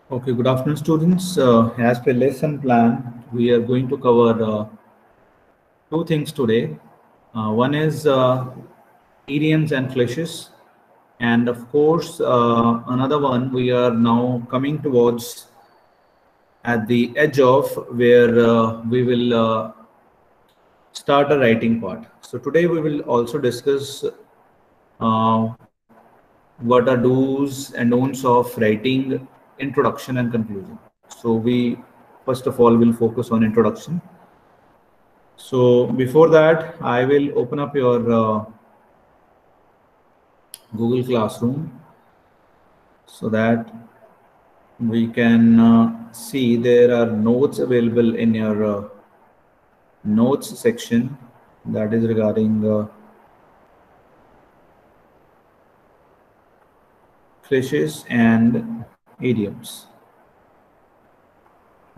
Okay, good afternoon, students. As per lesson plan, we are going to cover two things today. One is idioms and cliches, and of course, another one we are now coming towards at the edge of where we will start a writing part. So today we will also discuss uh, what are do's and don'ts of writing introduction and conclusion. So we first of all will focus on introduction. So before that, I will open up your Google Classroom so that we can see there are notes available in your notes section that is regarding cliches and idioms.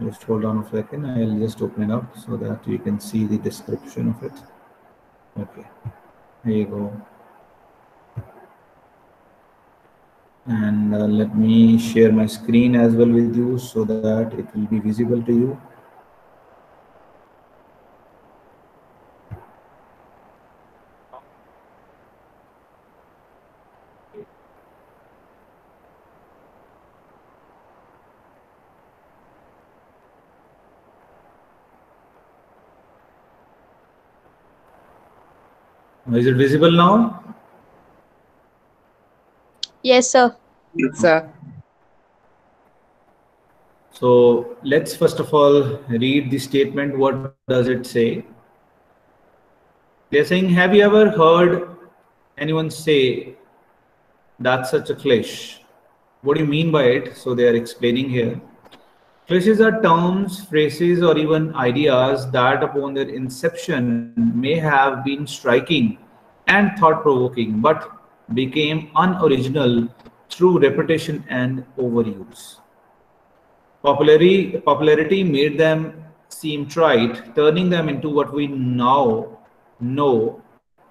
Just hold on a second. I'll just open it up so that you can see the description of it. Okay, here you go. And let me share my screen as well with you so that it will be visible to you. Is it visible now? Yes, sir. Yes, sir. So let's first of all read the statement. What does it say? They're saying, have you ever heard anyone say that's such a cliché? What do you mean by it? So they are explaining here. Cliches are terms, phrases, or even ideas that upon their inception may have been striking and thought-provoking, but became unoriginal through repetition and overuse. Popularity made them seem trite, turning them into what we now know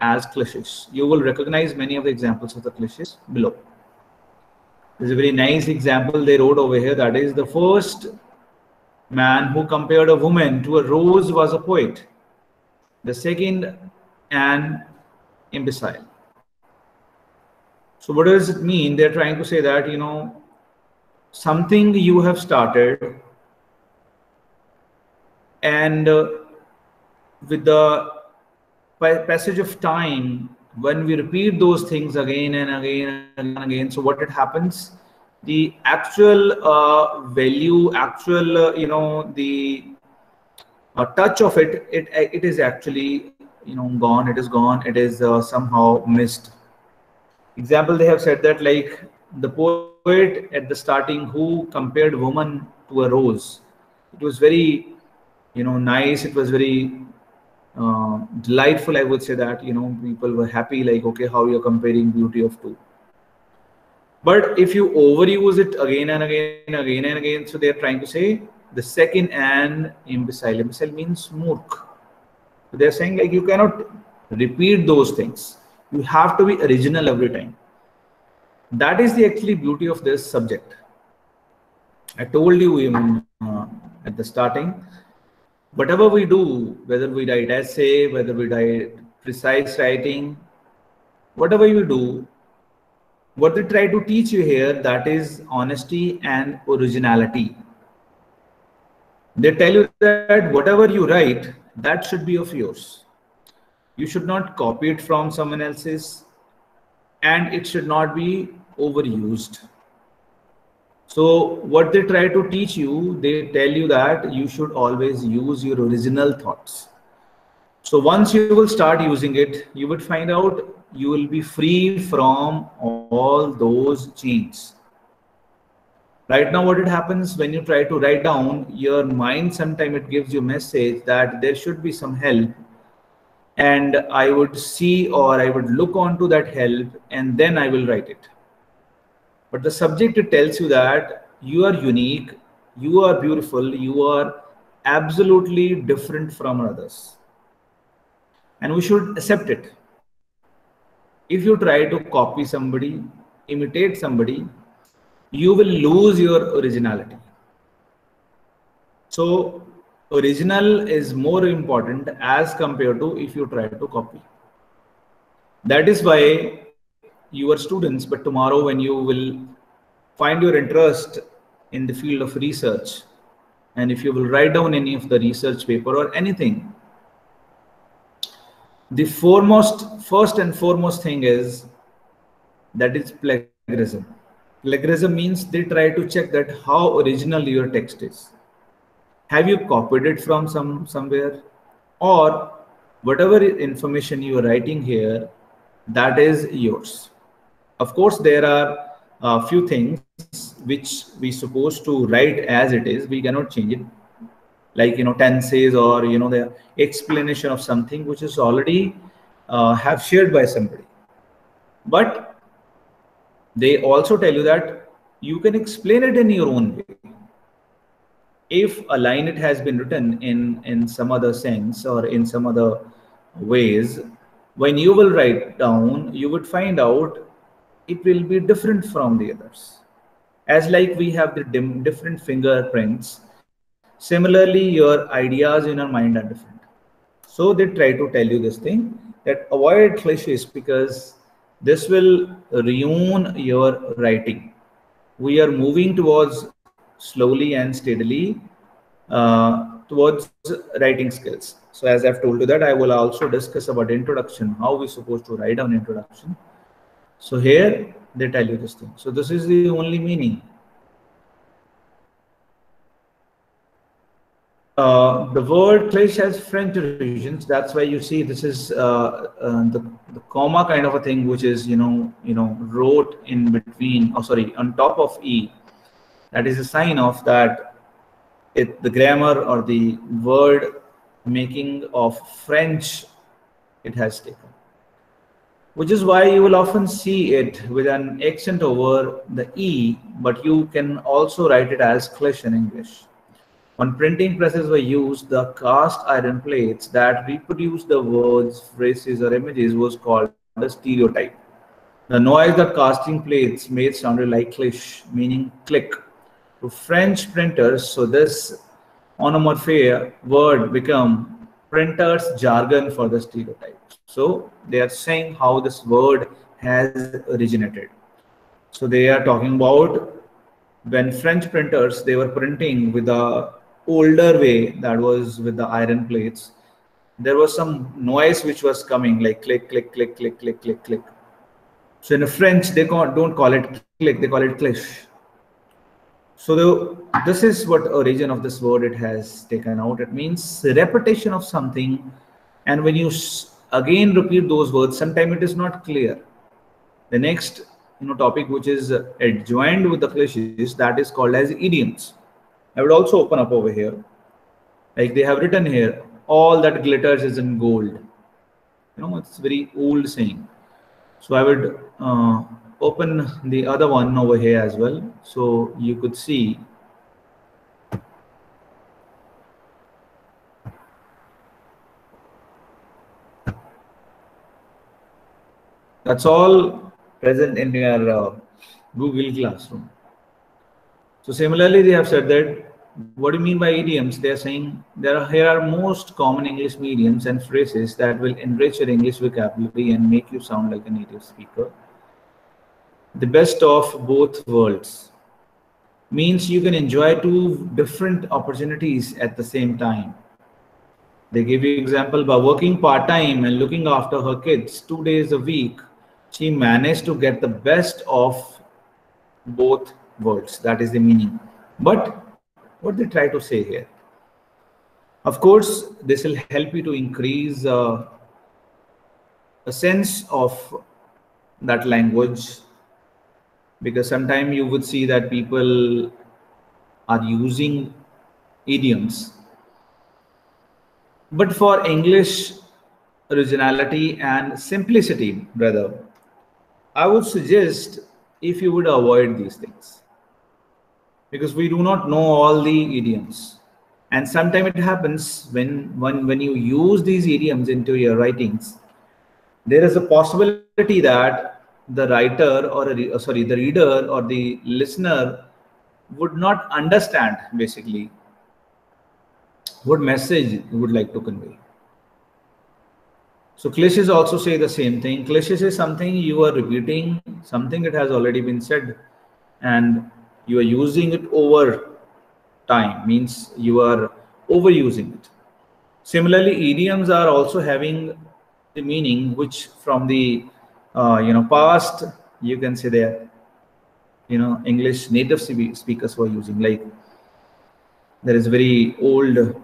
as cliches. You will recognize many of the examples of the cliches below. There's a very nice example they wrote over here. That is, the first man who compared a woman to a rose was a poet. The second, an imbecile. So what does it mean? They're trying to say that, something you have started, and with the passage of time, when we repeat those things again and again and again, so what it happens, the actual value, actual the touch of it is actually gone. It is gone. It is somehow missed. Example, they have said that, like, the poet at the starting who compared woman to a rose. It was very nice. It was very delightful. I would say that people were happy, like, okay, how you're comparing beauty of two. But if you overuse it again and again and again, so they're trying to say the second and imbecile. Imbecile means murk. So they're saying, like, you cannot repeat those things. You have to be original every time. That is the actually beauty of this subject. I told you even at the starting, whatever we do, whether we write essay, whether we write precise writing, whatever you do, what they try to teach you here, that is honesty and originality. They tell you that whatever you write, that should be of yours. You should not copy it from someone else's, and it should not be overused. So what they try to teach you, they tell you that you should always use your original thoughts. So once you will start using it, you would find out you will be free from all those chains. Right now, what it happens when you try to write down, your mind sometimes it gives you a message that there should be some help, and I would see or I would look onto that help and then I will write it. But the subject, it tells you that you are unique, you are beautiful, you are absolutely different from others. And we should accept it. If you try to copy somebody, imitate somebody, you will lose your originality. So original is more important as compared to if you try to copy. That is why you are students, but tomorrow when you will find your interest in the field of research, and if you will write down any of the research paper or anything, the first and foremost thing is that is plagiarism. Plagiarism means they try to check that how original your text is. Have you copied it from somewhere, or whatever information you are writing here, that is yours. Of course, there are a few things which we supposed to write as it is. We cannot change it, like tenses, or the explanation of something which is already have shared by somebody. But they also tell you that you can explain it in your own way. If a line it has been written in some other sense or in some other ways, when you will write down, you would find out it will be different from the others. As like we have the different fingerprints, similarly your ideas in our mind are different. So they try to tell you this thing, that avoid cliches, because this will ruin your writing. We are moving towards slowly and steadily towards writing skills. So as I've told you that, I will also discuss about introduction, how we're supposed to write down introduction. So here they tell you this thing. So this is the only meaning. The word cliché has French origins. That's why you see this is the comma kind of a thing, which is wrote in between. Oh, sorry, on top of e. That is a sign of that the grammar or the word making of French it has taken. Which is why you will often see it with an accent over the e, but you can also write it as cliché in English. When printing presses were used, the cast iron plates that reproduce the words, phrases, or images was called a stereotype. The noise that casting plates made sounded like clish, meaning click. To French printers, so this onomatopoeia word become printers' jargon for the stereotype. So they are saying how this word has originated. So they are talking about when French printers they were printing with the older way, that was with the iron plates, there was some noise which was coming like click click click click click click click. So in French they don't call it click, they call it clish. So this is what origin of this word it has taken out. It means repetition of something, and when you again repeat those words, sometimes it is not clear. The next topic which is adjoined with the cliches, that is called as idioms. I would also open up over here, like they have written here, all that glitters is in gold. It's very old saying. So I would open the other one over here as well, so you could see. That's all present in your Google Classroom. So similarly, they have said that, what do you mean by idioms? They are saying here are most common English idioms and phrases that will enrich your English vocabulary and make you sound like a native speaker. The best of both worlds means you can enjoy two different opportunities at the same time. They give you example, by working part-time and looking after her kids 2 days a week, she managed to get the best of both worlds. That is the meaning. But what they try to say here, of course, this will help you to increase a sense of that language, because sometimes you would see that people are using idioms. But for English originality and simplicity, brother, I would suggest if you would avoid these things, because we do not know all the idioms. And sometimes it happens when you use these idioms into your writings, there is a possibility that the writer or the reader or the listener would not understand basically what message you would like to convey. So cliches also say the same thing. Cliches is something you are repeating, something that has already been said, and you are using it over time, means you are overusing it. Similarly, idioms are also having the meaning which from the past, you can say that English native speakers were using. Like there is very old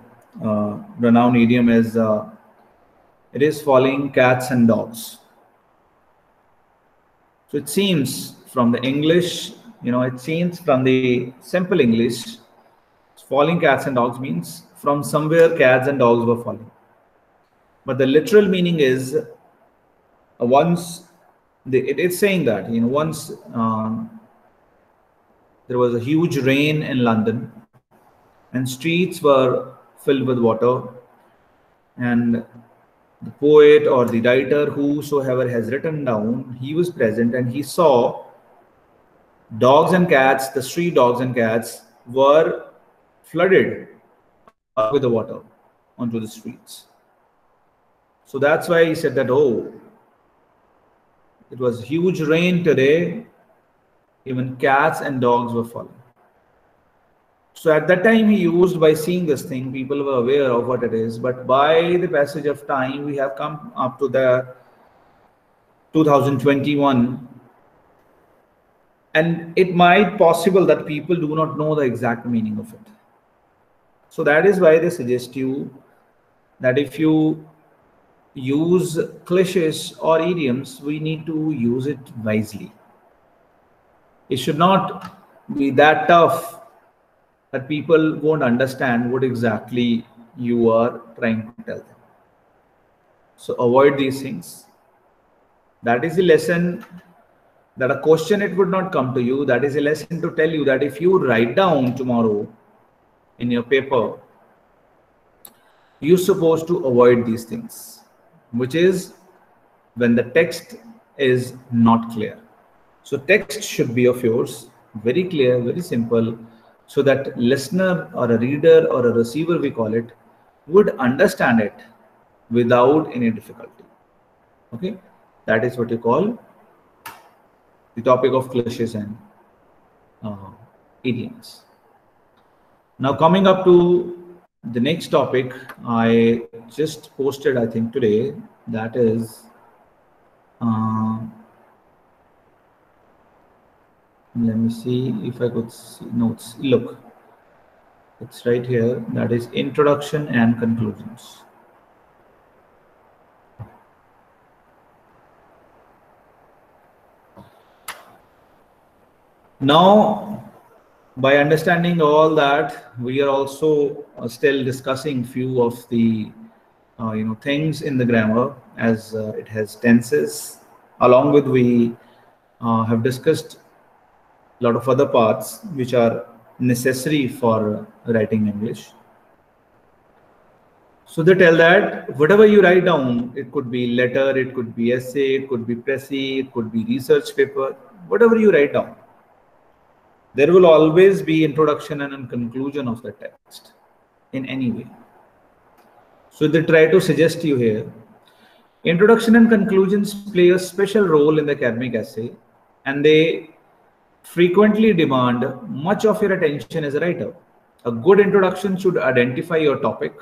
renowned idiom as it is falling cats and dogs. So it seems from the English, it seems from the simple English, falling cats and dogs means from somewhere cats and dogs were falling. But the literal meaning is once it is saying that once there was a huge rain in London and streets were filled with water, and the poet or the writer whosoever has written down, he was present and he saw dogs and cats, the street dogs and cats were flooded along with the water onto the streets. So that's why he said that, oh, it was huge rain today, even cats and dogs were falling. So at that time he used, by seeing this thing, people were aware of what it is. But by the passage of time, we have come up to the 2021, and it might possible that people do not know the exact meaning of it. So that is why they suggest you that if you use cliches or idioms, we need to use it wisely. It should not be that tough that people won't understand what exactly you are trying to tell them. So avoid these things. That is the lesson, that a question it would not come to you. That is a lesson to tell you that if you write down tomorrow in your paper, you're supposed to avoid these things, which is when the text is not clear. So text should be of yours, very clear, very simple, so that listener or a reader or a receiver, we call it, would understand it without any difficulty. Okay, that is what you call the topic of cliches and idioms. Now coming up to the next topic, I just posted, I think today, that is let me see if I could see notes. Look, it's right here. That is introduction and conclusions. Now, by understanding all that, we are also still discussing few of the things in the grammar, as it has tenses. Along with, we have discussed a lot of other parts which are necessary for writing English. So they tell that whatever you write down, it could be letter, it could be essay, it could be précis, it could be research paper, whatever you write down, there will always be introduction and conclusion of the text in any way. So they try to suggest you here, introduction and conclusions play a special role in the academic essay, and they frequently demand much of your attention as a writer. A good introduction should identify your topic,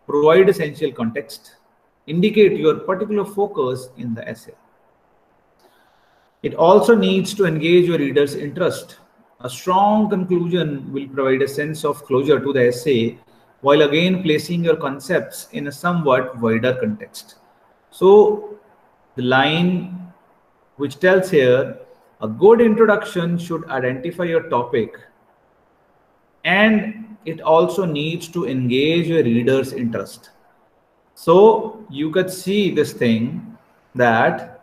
provide essential context, indicate your particular focus in the essay. It also needs to engage your reader's interest. A strong conclusion will provide a sense of closure to the essay, while again placing your concepts in a somewhat wider context. So the line which tells here, a good introduction should identify your topic, and it also needs to engage your reader's interest. So you could see this thing that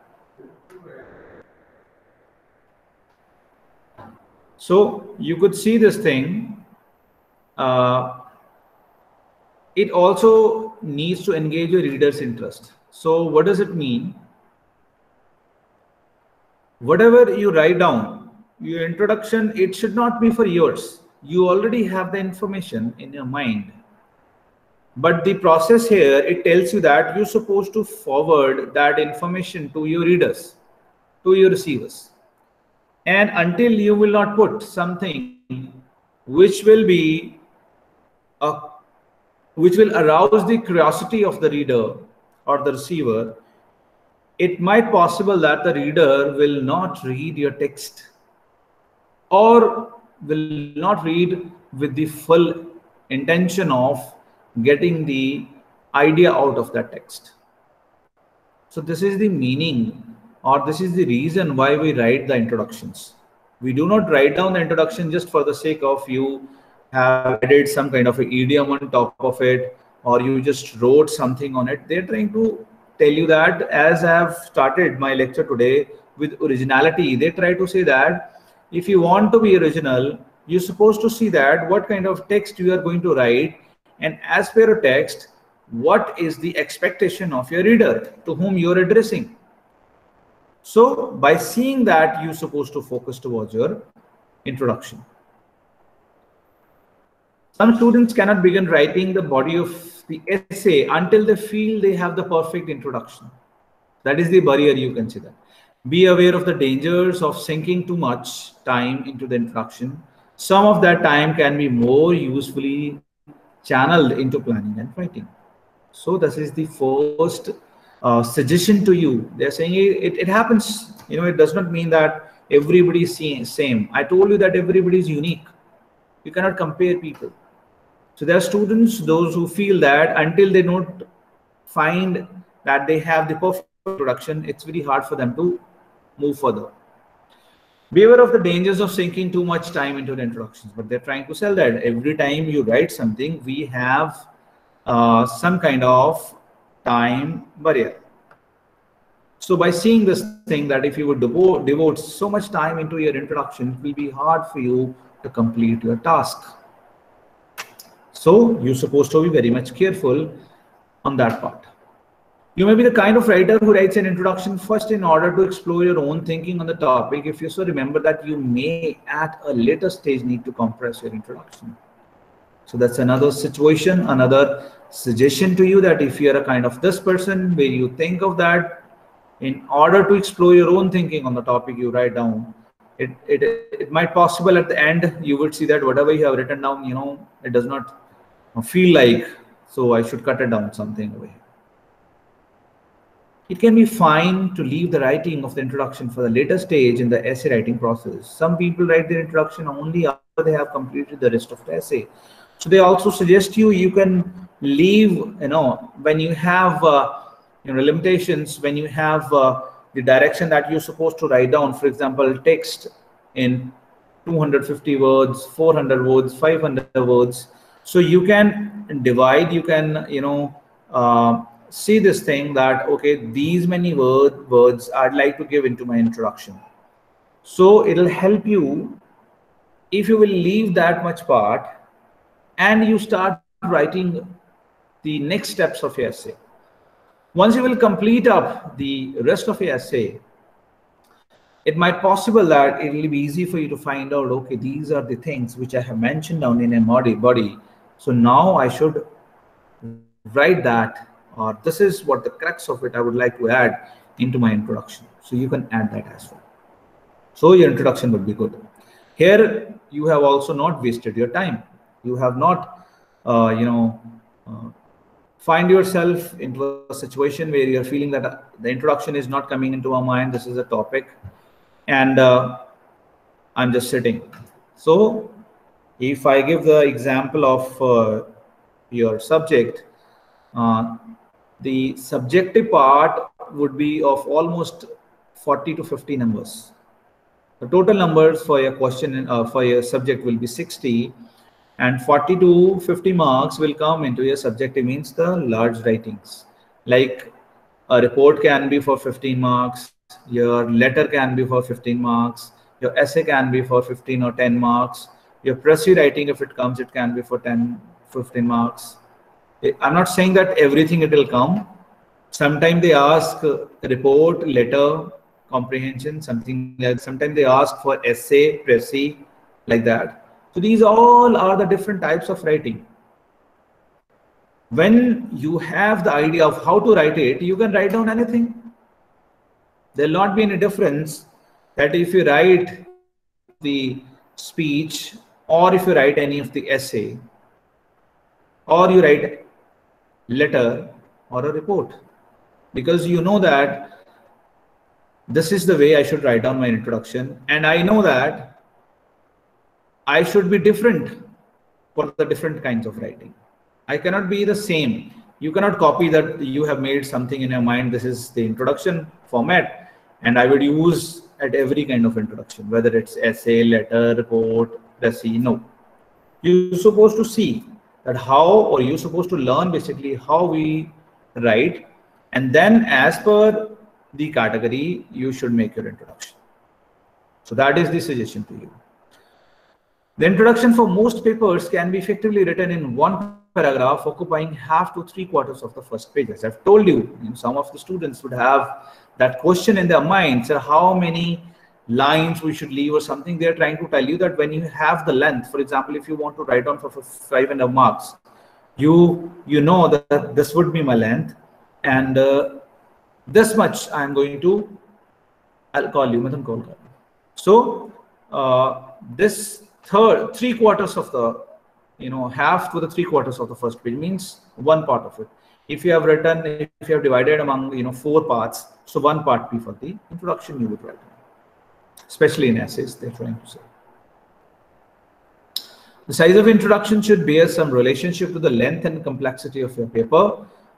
it also needs to engage your reader's interest. So what does it mean? whatever you write down, your introduction, it should not be for yours. You already have the information in your mind. But the process here, it tells you that you're supposed to forward that information to your readers, to your receivers. And until you will not put something which will be a, which will arouse the curiosity of the reader or the receiver, it might possible that the reader will not read your text or will not read with the full intention of getting the idea out of that text. So this is the meaning, or this is the reason why we write the introductions. We do not write down the introduction just for the sake of you have added some kind of an idiom on top of it, or you just wrote something on it. They're trying to tell you that, as I have started my lecture today with originality, they try to say that if you want to be original, you're supposed to see that what kind of text you are going to write, and as per a text, what is the expectation of your reader to whom you're addressing. So by seeing that, you're supposed to focus towards your introduction. Some students cannot begin writing the body of the essay until they feel they have the perfect introduction. That is the barrier, you can see that. Be aware of the dangers of sinking too much time into the introduction. Some of that time can be more usefully channeled into planning and writing. So this is the first suggestion to you. They're saying it happens. It does not mean that everybody is same. I told you that everybody is unique. You cannot compare people. So there are students, those who feel that until they don't find that they have the perfect introduction, it's very hard for them to move further. Beware of the dangers of sinking too much time into the introductions. But they're trying to sell that every time you write something, we have some kind of time barrier. So by seeing this thing, that if you would devote so much time into your introduction, it will be hard for you to complete your task. So you're supposed to be very much careful on that part. You may be the kind of writer who writes an introduction first in order to explore your own thinking on the topic. If you so remember that you may at a later stage need to compress your introduction. So that's another situation, another suggestion to you, that if you're a kind of this person where you think of that in order to explore your own thinking on the topic you write down, it might possible at the end you would see that whatever you have written down, it does not feel like, so I should cut it down something away. It can be fine to leave the writing of the introduction for the later stage in the essay writing process. Some people write their introduction only after they have completed the rest of the essay. So they also suggest you can leave, when you have limitations, when you have the direction that you're supposed to write down, for example, text in 250 words, 400 words, 500 words. So you can divide, you can, see this thing that, okay, these many words I'd like to give into my introduction. So it'll help you if you will leave that much part and you start writing the next steps of your essay. Once you will complete up the rest of your essay, it might possible that it will be easy for you to find out, okay, these are the things which I have mentioned down in a body. So now I should write that, or this is what the crux of it I would like to add into my introduction. So you can add that as well. So your introduction would be good. Here you have also not wasted your time. You have not, find yourself into a situation where you're feeling that the introduction is not coming into our mind. This is a topic, and I'm just sitting. So if I give the example of your subject, the subjective part would be of almost 40 to 50 numbers. The total numbers for your question for your subject will be 60, and 40 to 50 marks will come into your subjective, means the large writings. Like a report can be for 15 marks, your letter can be for 15 marks, your essay can be for 15 or 10 marks, your pressy writing, if it comes, it can be for 15 marks. I'm not saying that everything it will come. Sometimes they ask report, letter, comprehension, something like, sometimes they ask for essay, précis, like that. So these all are the different types of writing. When you have the idea of how to write it, you can write down anything. There will not be any difference that if you write any of the speech, or if you write any of the essay, or you write letter or a report, because you know that this is the way I should write down my introduction, and I know that I should be different for the different kinds of writing. I cannot be the same. You cannot copy that you have made something in your mind. This is the introduction format, and I would use at every kind of introduction, whether it's essay, letter, report, précis. No. You're supposed to see that how, or you're supposed to learn basically how we write, and then as per the category, you should make your introduction. So that is the suggestion to you. The introduction for most papers can be effectively written in one paragraph, occupying half to 3/4 of the first page. As I've told you, some of the students would have that question in their minds, how many lines we should leave or something. They're trying to tell you that when you have the length, for example, if you want to write down for 5.5 marks, you know that this would be my length, and this much I'm going to, I'll call you, madam call. So this third 3/4 of the, half to the 3/4 of the first page means one part of it. If you have written, if you have divided among 4 parts, so one part be for the introduction you would write, especially in essays, they're trying to say. The size of introduction should bear some relationship to the length and complexity of your paper.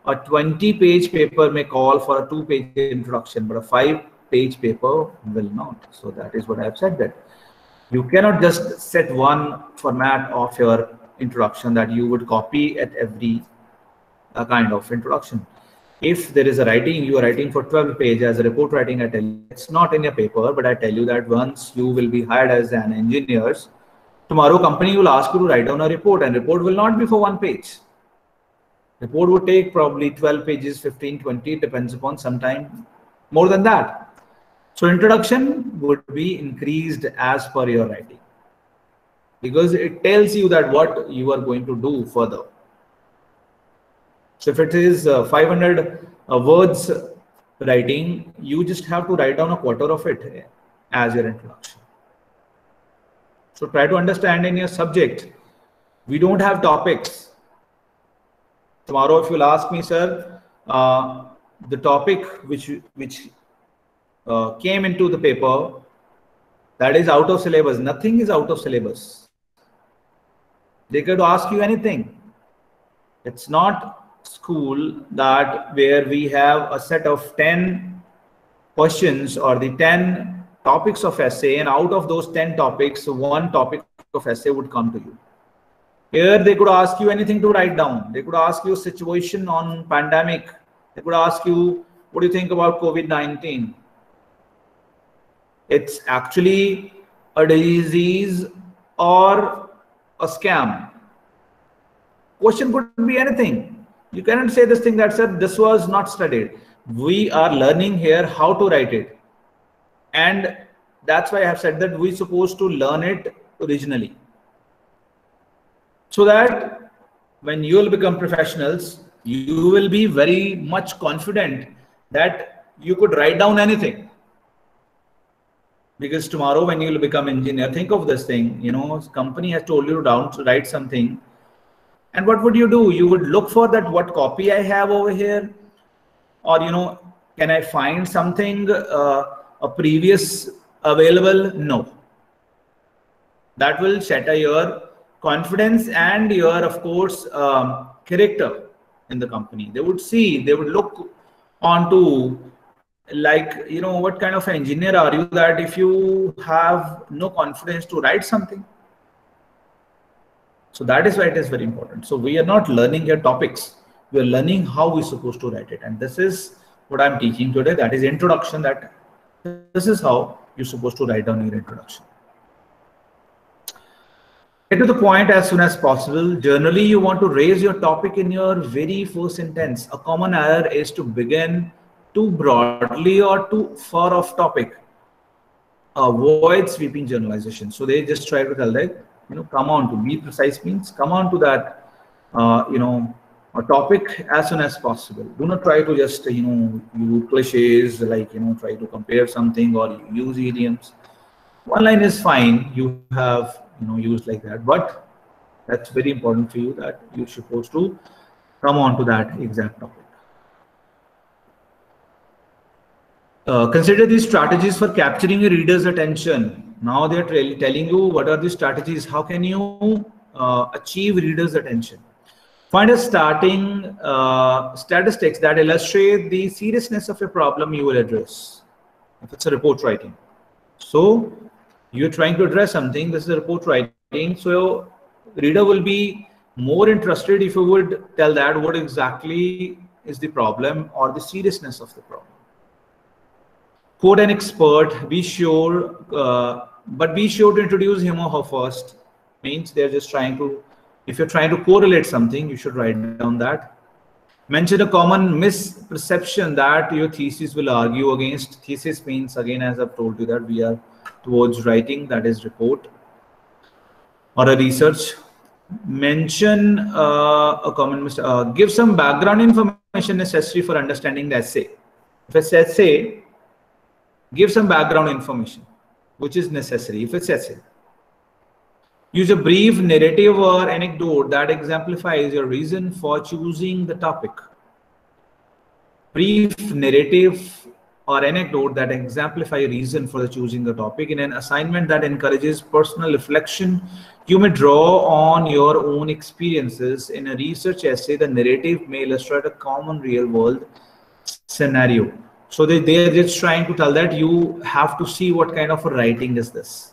A 20-page paper may call for a 2-page introduction, but a 5-page paper will not. So that is what I have said, that you cannot just set one format of your introduction that you would copy at every kind of introduction. If there is a writing, you are writing for 12 pages as a report writing, I tell you, it's not in your paper, but I tell you that once you will be hired as an engineer, tomorrow company will ask you to write down a report, and report will not be for 1 page. Report would take probably 12 pages, 15, 20, depends upon, sometime more than that. So introduction would be increased as per your writing, because it tells you that what you are going to do further. So if it is 500 words writing, you just have to write down a quarter of it as your introduction. So try to understand in your subject, we don't have topics. Tomorrow, if you'll ask me, sir, the topic which came into the paper, that is out of syllabus. Nothing is out of syllabus. They could ask you anything. It's not school that where we have a set of 10 questions or the 10 topics of essay, and out of those 10 topics, one topic of essay would come to you. Here they could ask you anything to write down. They could ask you a situation on pandemic. They could ask you, what do you think about COVID-19? It's actually a disease or a scam. Question could be anything. You cannot say this thing that said this was not studied. We are learning here how to write it. And that's why I have said that we're supposed to learn it originally. So that when you will become professionals, you will be very much confident that you could write down anything. Because tomorrow when you will become engineer, think of this thing, company has told you to write something. And what would you do? You would look for that, what copy I have over here, or can I find something a previous available? No. That will shatter your confidence and your, of course, character in the company. They would see, they would look onto, like, what kind of engineer are you, that if you have no confidence to write something. So that is why it is very important. So we are not learning your topics. We are learning how we're supposed to write it. And this is what I'm teaching today. That is introduction, that this is how you're supposed to write down your introduction. Get to the point as soon as possible. Generally, you want to raise your topic in your very first sentence. A common error is to begin too broadly or too far off topic, avoid sweeping generalization. So they just try to tell that, come on to be precise means come on to that, a topic as soon as possible. Do not try to just, use cliches like, try to compare something or use idioms. One line is fine. You have, used like that, but that's very important for you that you're supposed to come on to that exact topic. Consider these strategies for capturing your reader's attention. Now they're telling you what are the strategies. How can you achieve reader's attention? Find a starting statistics that illustrate the seriousness of a problem you will address. If it's a report writing, so you're trying to address something. This is a report writing. So reader will be more interested if you would tell that what exactly is the problem or the seriousness of the problem. Quote an expert, be sure, but be sure to introduce him or her first. Means they're just trying to, if you're trying to correlate something, you should write down that. Mention a common misperception that your thesis will argue against. Thesis means, again, as I've told you, that we are towards writing, that is report or a research. Mention a common give some background information necessary for understanding the essay. If it's essay, give some background information which is necessary if it's essay. Use a brief narrative or anecdote that exemplifies your reason for choosing the topic. Brief narrative or anecdote that exemplify reason for choosing the topic. In an assignment that encourages personal reflection, you may draw on your own experiences. In a research essay, the narrative may illustrate a common real world scenario. So they're just trying to tell that you have to see what kind of a writing is this.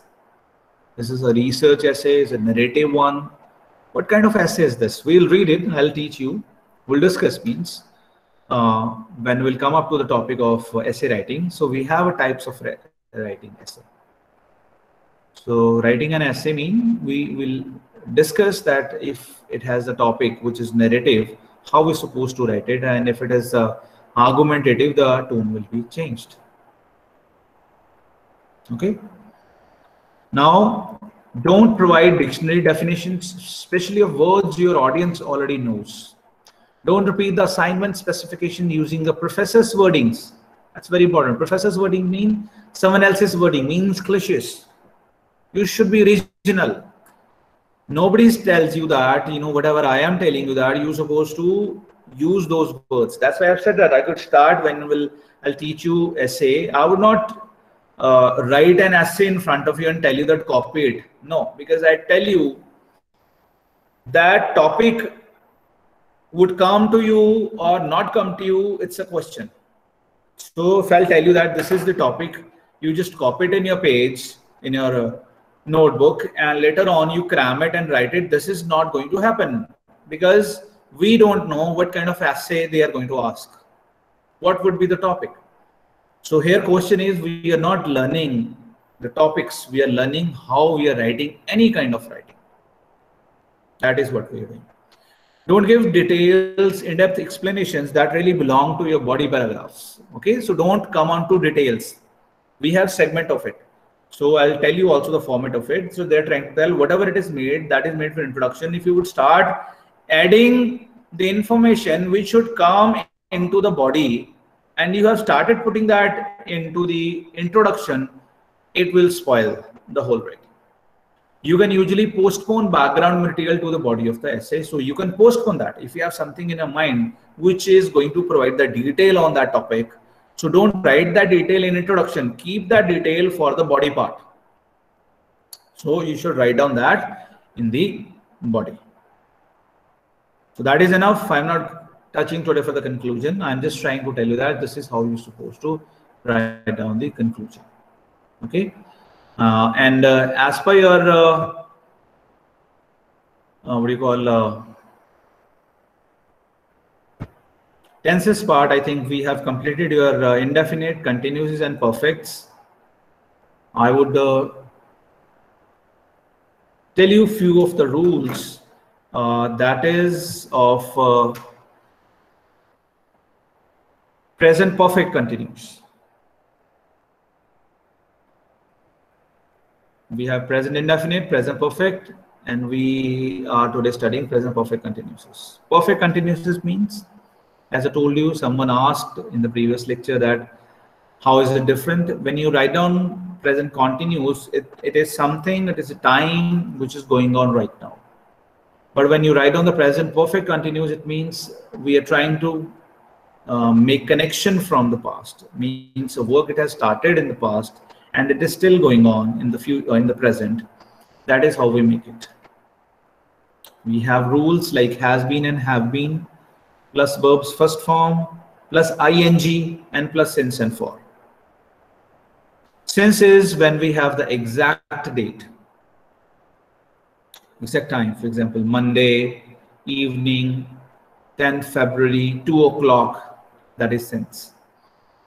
This is a research essay, is a narrative one. What kind of essay is this? We'll read it, I'll teach you. We'll discuss means when we'll come up to the topic of essay writing. So we have types of writing essay. So writing an essay mean we will discuss that if it has a topic which is narrative, how we're supposed to write it, and if it is argumentative, the tone will be changed. Okay. Now, don't provide dictionary definitions, especially of words your audience already knows. Don't repeat the assignment specification using the professor's wordings. That's very important. Professor's wording means someone else's wording, means cliches. You should be original. Nobody tells you that, whatever I am telling you that you're supposed to use those words. That's why I've said that I could start when I'll teach you essay. I would not write an essay in front of you and tell you that copy it. No, because I tell you that topic would come to you or not come to you. It's a question. So if I'll tell you that this is the topic, you just copy it in your page, in your notebook, and later on you cram it and write it. This is not going to happen because we don't know what kind of essay they are going to ask. What would be the topic? So here question is, we are not learning the topics, we are learning how we are writing any kind of writing. That is what we are doing. Don't give details, in-depth explanations that really belong to your body paragraphs. Okay, so don't come on to details. We have segment of it. So I'll tell you also the format of it. So they're trying to tell whatever it is made, that is made for introduction. If you would start adding the information which should come into the body, and you have started putting that into the introduction, it will spoil the whole writing. You can usually postpone background material to the body of the essay. So you can postpone that. If you have something in your mind which is going to provide the detail on that topic, so don't write that detail in introduction. Keep that detail for the body part. So you should write down that in the body. So that is enough. I'm not touching today for the conclusion. I'm just trying to tell you that this is how you're supposed to write down the conclusion. Okay. And as per your what do you call tenses part, I think we have completed your indefinite, continuous, and perfects. I would tell you few of the rules that is of Present perfect continuous. We have present indefinite, present perfect, and we are today studying present perfect continuous. Perfect continuous means, as I told you, someone asked in the previous lecture that how is it different? When you write down present continuous, it is something, it is a time which is going on right now. But when you write down the present perfect continuous, it means we are trying to make connection from the past. Means a work it has started in the past and it is still going on in the in the present. That is how we make it. We have rules like has been and have been, plus verbs first form, plus ing, and plus since and for. Since is when we have the exact date, exact time. For example, Monday evening, 10th February, 2 o'clock, that is since.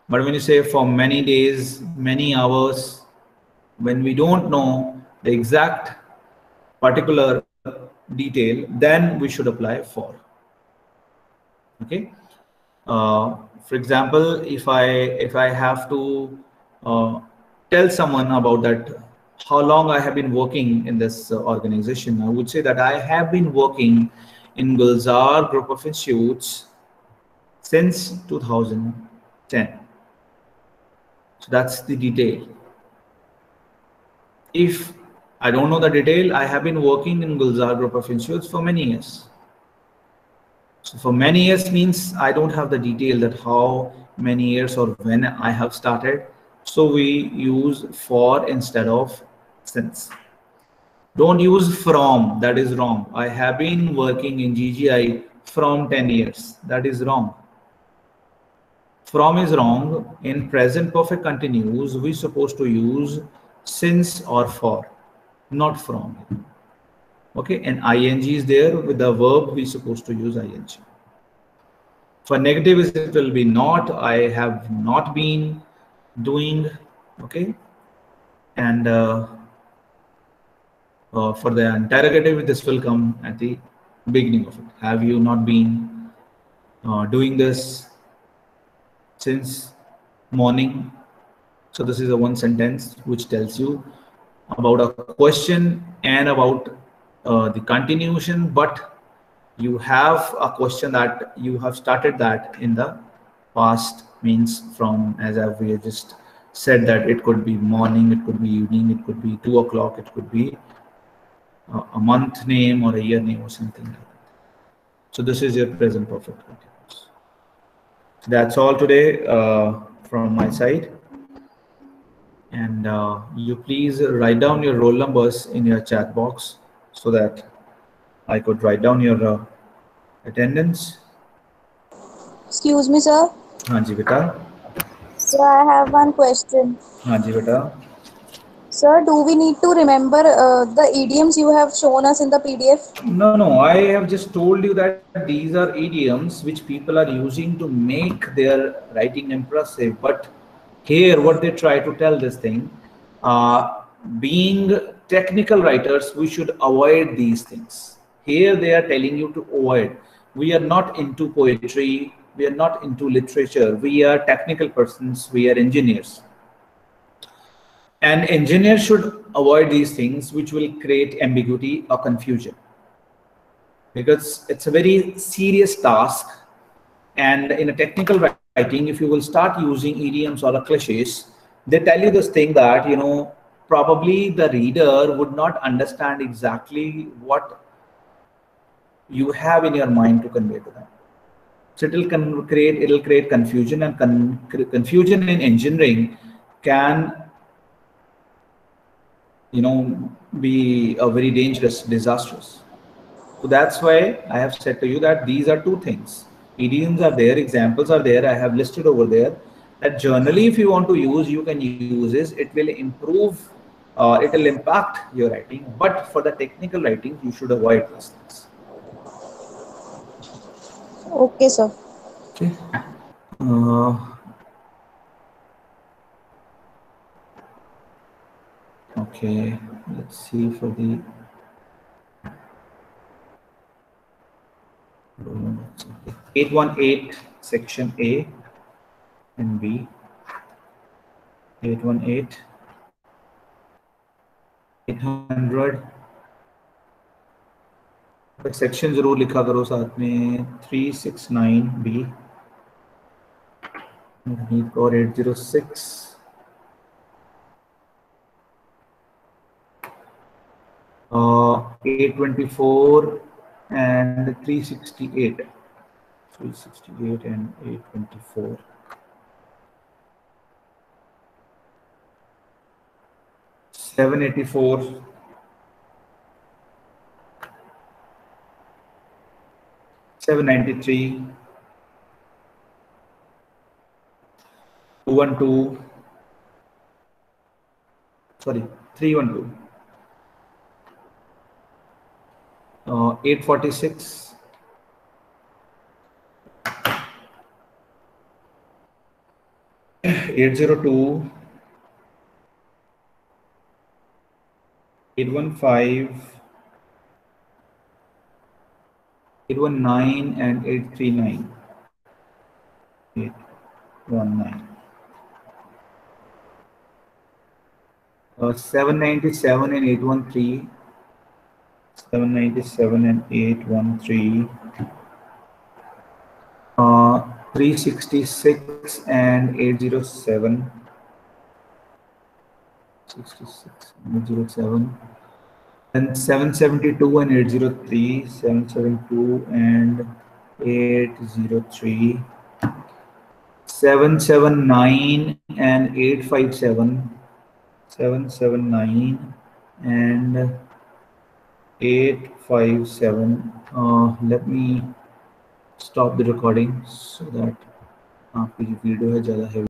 But when you say for many days, many hours, when we don't know the exact particular detail, then we should apply for. Okay. For example, if I have to tell someone about that, how long I have been working in this organization, I would say that I have been working in Gulzar Group of Institutes since 2010. So that's the detail. If I don't know the detail, I have been working in Gulzar Group of Institutes for many years. So for many years means I don't have the detail that how many years or when I have started. So we use for instead of since. Don't use from, that is wrong. I have been working in GGI from 10 years. That is wrong. From is wrong. In present perfect continuous, we're supposed to use since or for, not from. Okay, and ing is there with the verb, we're supposed to use ing. For negative, it will be not, I have not been doing, okay. And for the interrogative, this will come at the beginning of it. Have you not been doing this since morning? So this is a one sentence which tells you about a question and about the continuation, but you have a question that you have started that in the past, means from, as we have just said, that it could be morning, it could be evening, it could be 2 o'clock, it could be a month name or a year name or something like that. So this is your present perfect continuous. That's all today from my side. And you please write down your roll numbers in your chat box so that I could write down your attendance. Excuse me, sir. हाँ जी बेटा. Sir, I have one question. हाँ जी बेटा. Sir, do we need to remember the idioms you have shown us in the PDF? No. I have just told you that these are idioms which people are using to make their writing impressive. But here, what they try to tell this thing, being technical writers, we should avoid these things. Here, they are telling you to avoid. We are not into poetry. We are not into literature. We are technical persons. We are engineers. And engineers should avoid these things which will create ambiguity or confusion, because it's a very serious task. And in a technical writing, if you will start using idioms or cliches, they tell you this thing that, probably the reader would not understand exactly what you have in your mind to convey to them. So it'll create confusion, and confusion in engineering can, be a very dangerous, disastrous. So that's why I have said to you that these are two things. Idioms are there, examples are there, I have listed over there. That generally, if you want to use, you can use this. It will improve, it will impact your writing. But for the technical writing, you should avoid these things. Okay, sir. Okay. Uh, okay. Let's see for the 818 section A. and B. 818, 800, section जरूर लिखा करो साथ में, 369B और 806, 824 and 368, 368 and 824. 784, 793, 212, sorry, 312, 846, 802, 815, 819 and 839. 819. 797 and 813. 797 and 813. 366 and 807. 66 and 807. And 772 and 803. 772 and 803. 779 and 857. 779 and 857. Let me stop the recording so that आपकी जो video है ज़्यादा है